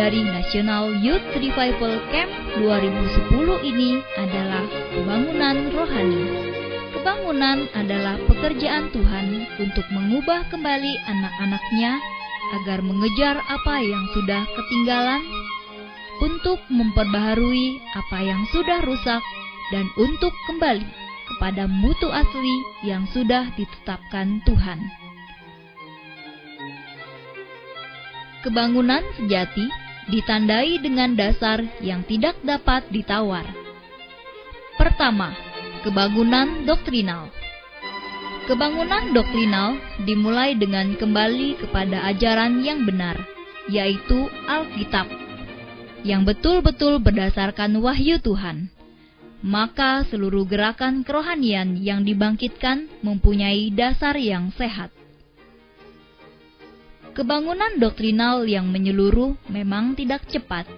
dari National Youth Revival Camp 2010 ini adalah kebangunan rohani. Kebangunan adalah pekerjaan Tuhan untuk mengubah kembali anak-anaknya agar mengejar apa yang sudah ketinggalan, untuk memperbaharui apa yang sudah rusak, dan untuk kembali kepada mutu asli yang sudah ditetapkan Tuhan. Kebangunan sejati ditandai dengan dasar yang tidak dapat ditawar. Pertama, kebangunan doktrinal. Kebangunan doktrinal dimulai dengan kembali kepada ajaran yang benar, yaitu Alkitab, yang betul-betul berdasarkan wahyu Tuhan. Maka seluruh gerakan kerohanian yang dibangkitkan mempunyai dasar yang sehat. Kebangunan doktrinal yang menyeluruh memang tidak cepat.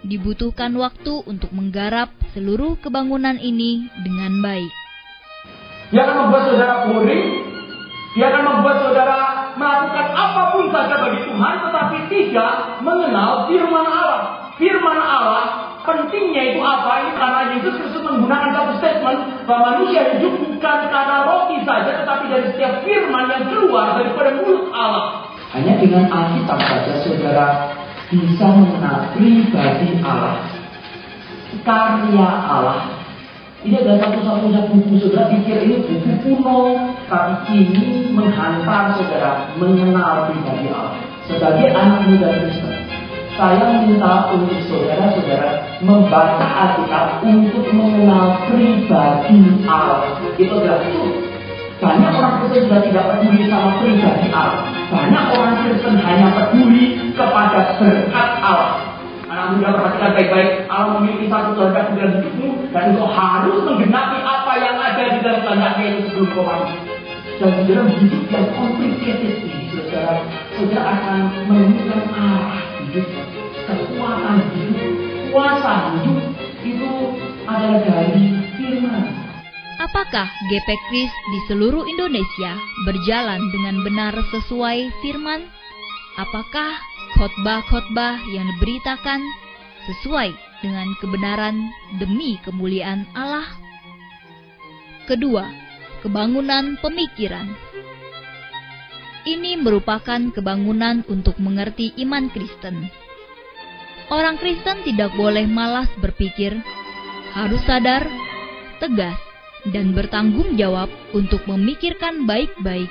Dibutuhkan waktu untuk menggarap seluruh kebangunan ini dengan baik. Dia akan membuat saudara boring, dia akan membuat saudara melakukan apapun saja bagi Tuhan, tetapi tidak mengenal firman Allah. Firman Allah pentingnya itu apa? Ini karena Yesus Kristus menggunakan satu statement bahwa manusia hidup bukan karena roti saja, tetapi dari setiap firman yang keluar daripada mulut Allah. Hanya dengan Alkitab saja saudara bisa mengenal pribadi Allah, karya Allah. Ini adalah satu-satunya buku, saudara pikir ini buku kuno, tapi ini menghantar saudara mengenal pribadi Allah. Sebagai anak muda Kristen, saya minta untuk saudara-saudara membaca Alkitab untuk mengenal pribadi Allah. Itu adalah itu. Banyak orang Kristen sudah tidak peduli sama pribadi Allah. Banyak orang Kristen hanya peduli kepada berkat Allah. Anak muda, perhatikan baik-baik. Allah memiliki satu kehendak dalam hidupmu, dan itu harus menggenapi apa yang ada di dalam kehendaknya itu sebelum kau mati. Dan di dalam hidup yang complicated ini, saudara akan menemukan arah hidup, kekuatan hidup, kuasa hidup itu adalah dari firman. Apakah GP Kris di seluruh Indonesia berjalan dengan benar sesuai firman? Apakah khotbah-khotbah yang diberitakan sesuai dengan kebenaran demi kemuliaan Allah? Kedua, kebangunan pemikiran. Ini merupakan kebangunan untuk mengerti iman Kristen. Orang Kristen tidak boleh malas berpikir, harus sadar, tegas, dan bertanggung jawab untuk memikirkan baik-baik,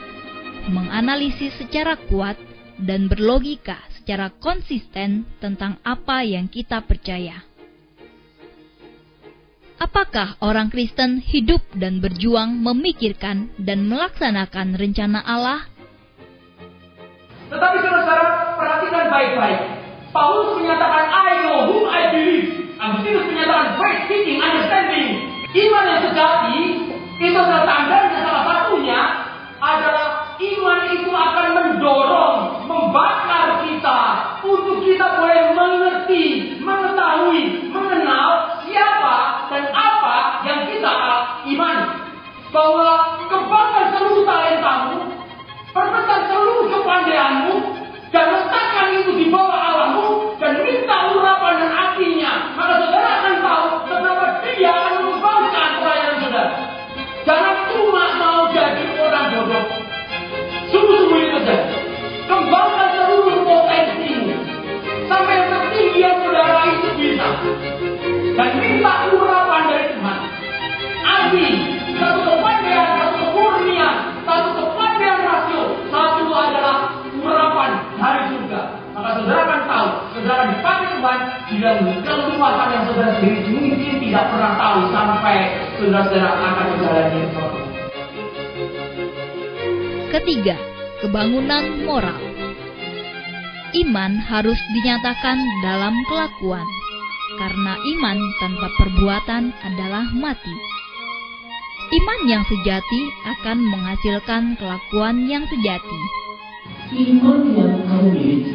menganalisis secara kuat, dan berlogika secara konsisten tentang apa yang kita percaya. Apakah orang Kristen hidup dan berjuang memikirkan dan melaksanakan rencana Allah? Tetapi saudara perhatikan baik-baik. Paulus menyatakan, I know whom I believe. Agustinus menyatakan, faith, seeking, understanding. Iman yang sejati itu adalah tandanya, salah satunya adalah iman itu akan mendorong, membakar kita untuk kita boleh mengerti, mengetahui, mengenal siapa dan apa yang kita imani. Bahwa kembangkan seluruh talentamu, dan keluasan yang saudara sendiri mungkin tidak pernah tahu sampai saudara-saudara akan menjalani sesuatu. Ketiga, kebangunan moral. Iman harus dinyatakan dalam kelakuan, karena iman tanpa perbuatan adalah mati. Iman yang sejati akan menghasilkan kelakuan yang sejati. Iman yang kamu miliki,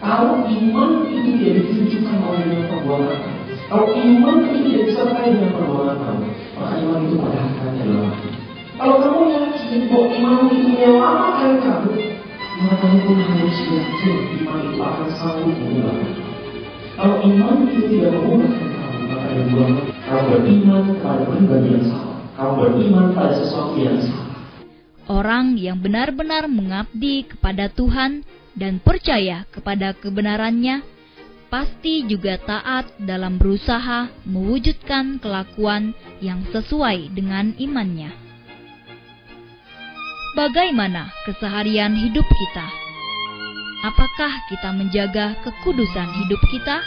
kalau iman itu tidak ditunjukkan oleh perbuatan, kalau iman itu tidak disertai dengan perbuatan kamu, maka iman itu pada hakikatnya adalah mati. Kalau kamu yakin bahwa iman itu menyelamatkan kamu, maka kamu pun harus yakin iman itu akan sanggup menyelamatkan kamu. Kalau iman itu tidak memudahkan kamu, maka yang dua, kamu beriman pada pribadi yang salah, kamu beriman pada sesuatu yang salah. Orang yang benar-benar mengabdi kepada Tuhan dan percaya kepada kebenarannya, pasti juga taat dalam berusaha mewujudkan kelakuan yang sesuai dengan imannya. Bagaimana keseharian hidup kita? Apakah kita menjaga kekudusan hidup kita?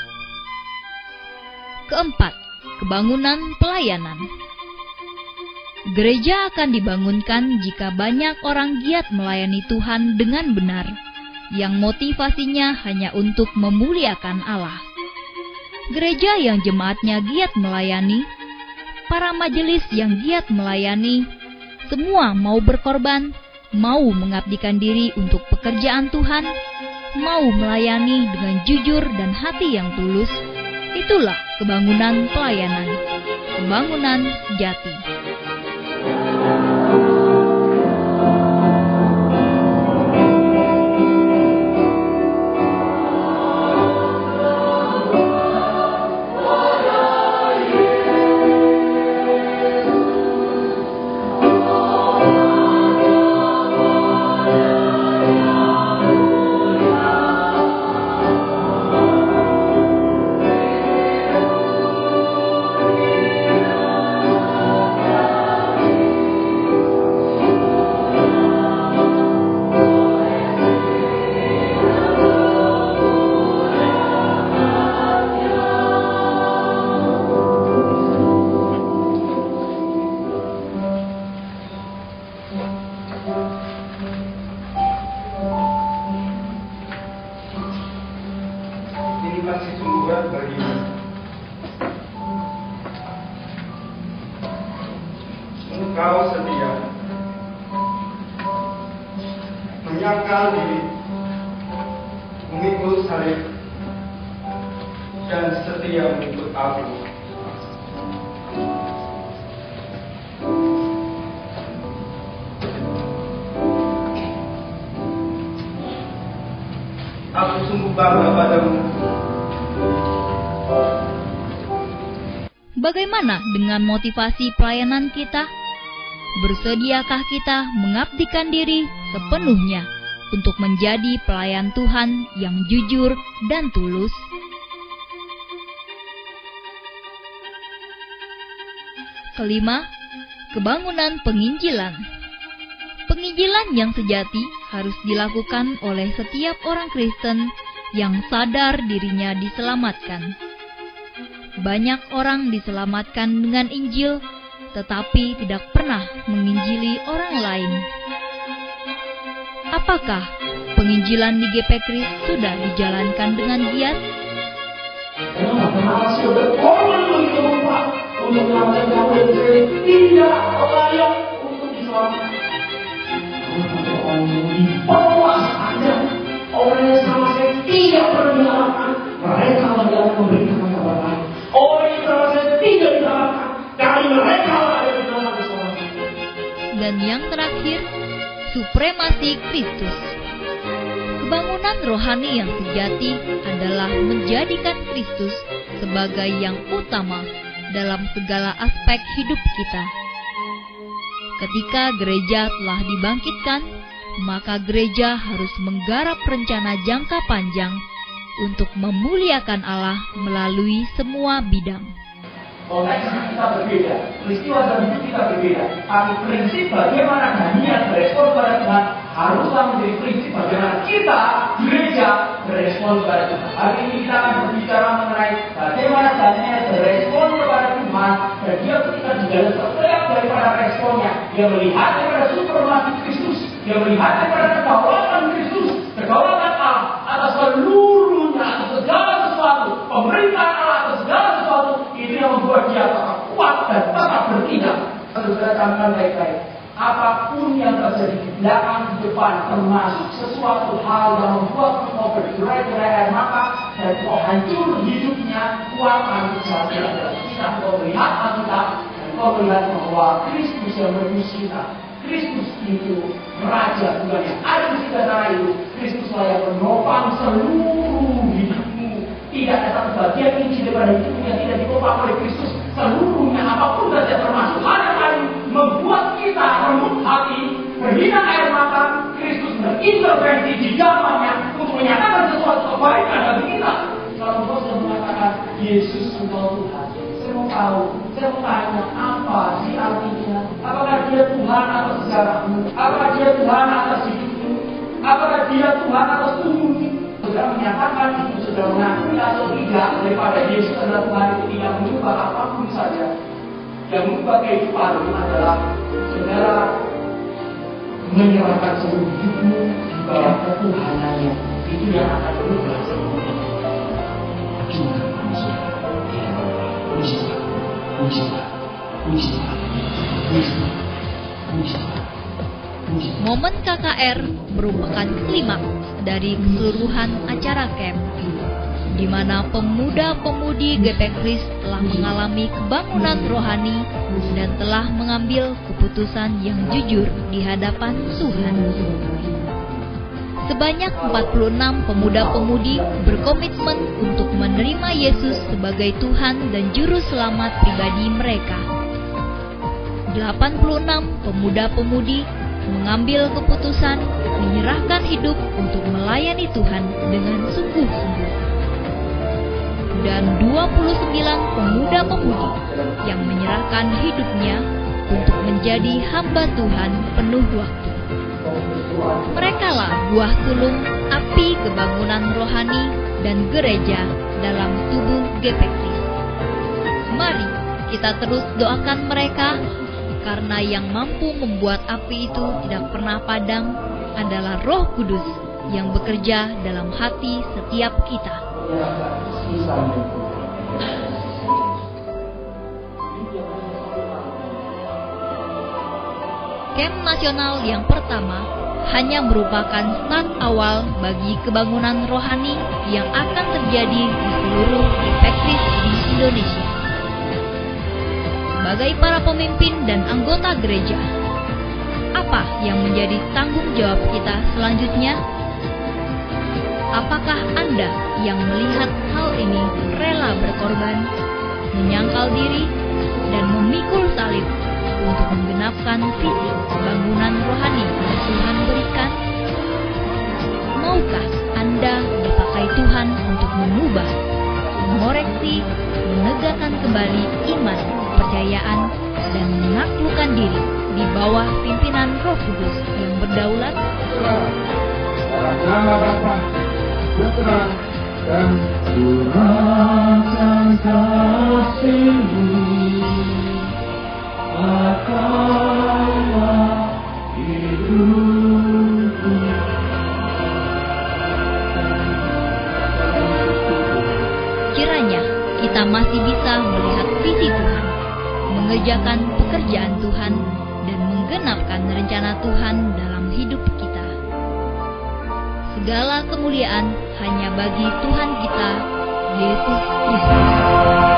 Keempat, kebangunan pelayanan. Gereja akan dibangunkan jika banyak orang giat melayani Tuhan dengan benar, yang motivasinya hanya untuk memuliakan Allah. Gereja yang jemaatnya giat melayani, para majelis yang giat melayani, semua mau berkorban, mau mengabdikan diri untuk pekerjaan Tuhan, mau melayani dengan jujur dan hati yang tulus. Itulah kebangunan pelayanan, kebangunan sejati. Engkau setia menyangkal diri, memikul salib, dan setia mengikut aku. Aku sungguh bangga padamu. Bagaimana dengan motivasi pelayanan kita? Bersediakah kita mengabdikan diri sepenuhnya untuk menjadi pelayan Tuhan yang jujur dan tulus? Kelima, kebangunan penginjilan. Penginjilan yang sejati harus dilakukan oleh setiap orang Kristen yang sadar dirinya diselamatkan. Banyak orang diselamatkan dengan Injil, tetapi tidak pernah menginjili orang lain. Apakah penginjilan di GP Kris sudah dijalankan dengan giat? Kenapa saudara korban begitu rupa untuk menyelamatkan kamu dan saya tidak layak untuk diselamatkan? Karena orang yang di bawah Anda, orang yang sama saya tidak pernah diselamatkan, mereka lah yang akan memberitakan kabar baik. Orang yang sama saya tidak diselamatkan, kali mereka lah yang diselamatkan. Dan yang terakhir, supremasi Kristus. Kebangunan rohani yang sejati adalah menjadikan Kristus sebagai yang utama dalam segala aspek hidup kita. Ketika gereja telah dibangkitkan, maka gereja harus menggarap rencana jangka panjang untuk memuliakan Allah melalui semua bidang. Konteks kita berbeda, peristiwa dalam hidup kita berbeda, tapi prinsip bagaimana niat berespon pada Tuhan haruslah menjadi prinsip bagaimana kita, gereja, berespon kepada Tuhan. Hari ini kita akan berbicara mengenai bagaimana Daniel berespon kepada Tuhan, dan dia ketika di dalam setiap daripada responnya, dia melihat daripada supremasi Kristus, dia melihat daripada kedaulatan Kristus, kedaulatan Allah atas seluruhnya, atas segala sesuatu, pemerintahan Allah atas segala sesuatu. Itu yang membuat dia tetap kuat dan tetap bertindak. Saudara camkan baik-baik. Apapun yang terjadi di belakang, di depan, termasuk sesuatu hal yang membuat kau bergerai-gerai air mata dan kau hancur hidupnya, kuatkan sejati adalah kita. Kau melihat Alkitab dan kau melihat bahwa Kristus yang menebus kita. Kristus itu Raja Tuhan yang ada di sekitar itu. Kristuslah yang menopang seluruh hidupmu. Tidak ada satu bagian inci daripada hidupmu yang tidak ditopang oleh Kristus. Seluruhnya apapun saja, termasuk hal yang paling membuat kita remuk hati, berlinang air mata, Kristus berintervensi di dalamnya untuk menyatakan sesuatu kebaikan bagi kita. Kalau Paulus sudah mengatakan Yesus engkau Tuhan, saya mau tahu, saya mau tanya apa sih artinya? Apakah dia Tuhan atas sejarahmu? Apakah dia Tuhan atas hidupmu? Apakah dia Tuhan atas tubuhmu? Sudah menyatakan itu, sudah mengakui atau tidak daripada Yesus adalah Tuhan, itu tidak mengubah apapun saja. Yang mengubah kehidupan adalah saudara menyerahkan seluruh hidupmu di bawah ketuhanannya. Itu yang akan berubah semuanya. Juga manusia. Puji Tuhan, puji Tuhan, puji Tuhan, puji Tuhan, puji Tuhan. Momen KKR merupakan klimaks dari keseluruhan acara camp, di mana pemuda-pemudi GP Kris telah mengalami kebangunan rohani dan telah mengambil keputusan yang jujur di hadapan Tuhan. Sebanyak 46 pemuda-pemudi berkomitmen untuk menerima Yesus sebagai Tuhan dan Juru Selamat pribadi mereka. 86 pemuda-pemudi mengambil keputusan menyerahkan hidup untuk melayani Tuhan dengan sungguh-sungguh. Dan 29 pemuda-pemudi yang menyerahkan hidupnya untuk menjadi hamba Tuhan penuh waktu. Merekalah buah sulung api kebangunan rohani dan gereja dalam tubuh GP Kris. Mari kita terus doakan mereka, karena yang mampu membuat api itu tidak pernah padam adalah Roh Kudus yang bekerja dalam hati setiap kita. Camp nasional yang pertama hanya merupakan start awal bagi kebangunan rohani yang akan terjadi di seluruh GP Kris di Indonesia. Sebagai para pemimpin dan anggota gereja, apa yang menjadi tanggung jawab kita selanjutnya? Apakah Anda yang melihat hal ini rela berkorban, menyangkal diri, dan memikul salib untuk menggenapkan visi bangunan rohani yang Tuhan berikan? Maukah Anda dipakai Tuhan untuk mengubah, mengoreksi, menegakkan kembali iman, kepercayaan, dan menaklukkan diri di bawah pimpinan Roh Kudus yang berdaulat? Dalam nama Bapa, Putra, dan Tuhan kasih-Mu, Engkaulah hidupku. Kiranya kita masih bisa melihat visi Tuhan, mengerjakan pekerjaan Tuhan, dan menggenapkan rencana Tuhan dalam hidup kita. Segala kemuliaan hanya bagi Tuhan kita, Yesus Kristus.